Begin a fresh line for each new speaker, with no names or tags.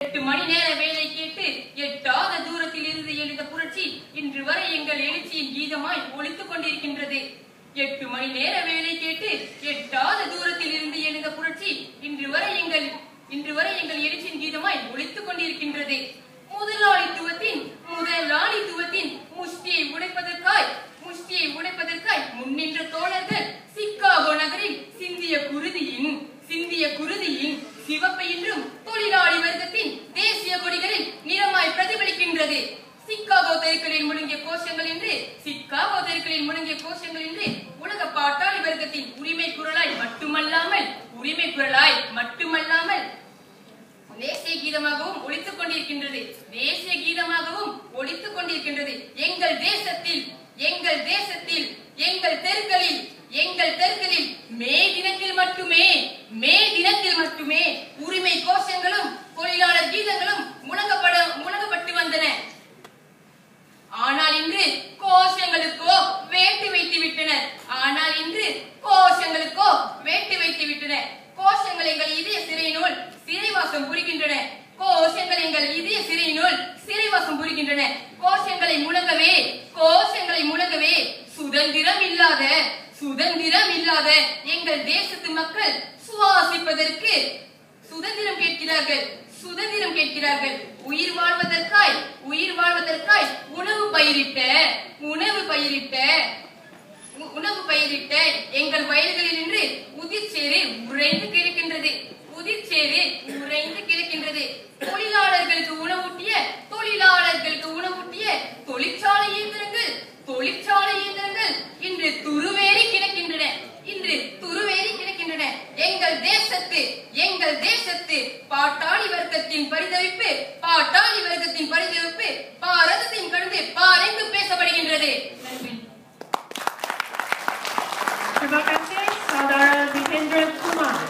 8 மணி நேர வேலை கேட்டு எட்டாத தூரத்தில் இருந்து எழுந்த புரட்சி இன்று வரை எங்கள் எழுச்சியின் கீதமாய் ஒலித்துக் கொண்டிருக்கின்றது. 8 மணி நேர வேலை கேட்டு எட்டாத தூரத்தில் இருந்து எழுந்த புரட்சி இன்று வரை எங்கள் எழுச்சியின் கீதமாய் ஒலித்துக் கொண்டிருக்கின்றது. முதலாளித்துவத்தின் முஷ்டியை உடைப்பதற்காய் முன்னின்ற தோழர்கள் சிக்காகோ நகரில் சிந்திய குருதியின் சிவப்பு இன்றும் தொழிலாளி வர்க்கத்தின் தேசிய கொடிகளில் நிறமாய் பிரதிபலிக்கின்றது. சிக்காகோ தெருக்களில் முழங்கிய கோஷங்கள் என்று உலக பாட்டாளி வர்க்கத்தின் உரிமை குரலாய் மட்டுமல்லாமல் தேசிய கீதமாகவும் ஒலித்துக் கொண்டிருக்கின்றது. எங்கள் தெருக்களில் மே தினத்தில் மட்டுமே உரிமை கோஷங்களும் தொழிலாளர் கீதங்களும் முழங்கப்பட்டு வந்தன. ஆனால் இன்று கோஷங்களுக்கோ வேட்டு வைத்து விட்டனர். கோஷங்கள் எங்கள் இதய சிறையினுள் சிறைவாசம் புரிகின்றன. கோஷங்களை முழங்கவே சுதந்திரம் இல்லாத எங்கள் தேசத்து மக்கள் சுவாசிப்பதற்கு சுதந்திரம் கேட்கிறார்கள். உயிர் வாழ்வதற்காய் உணவு பயிரிட்ட எங்கள் வயல்களில் நின்று உதிர்ச்சேறு உறைந்து கிடக்கின்றது. தொழிலாளர்களுக்கு உணவூட்டிய தொழிற்சாலை இயந்திரங்கள் இன்று துருவேறி கிடக்கின்றன. எங்கள் தேசத்து பாட்டாளி வர்க்கத்தின் பரிதவிப்பு பாரதத்தின் கடந்து பாரெங்கு பேசப்படுகின்றது.
Terima kasih, Saudara Dipendra Kumar.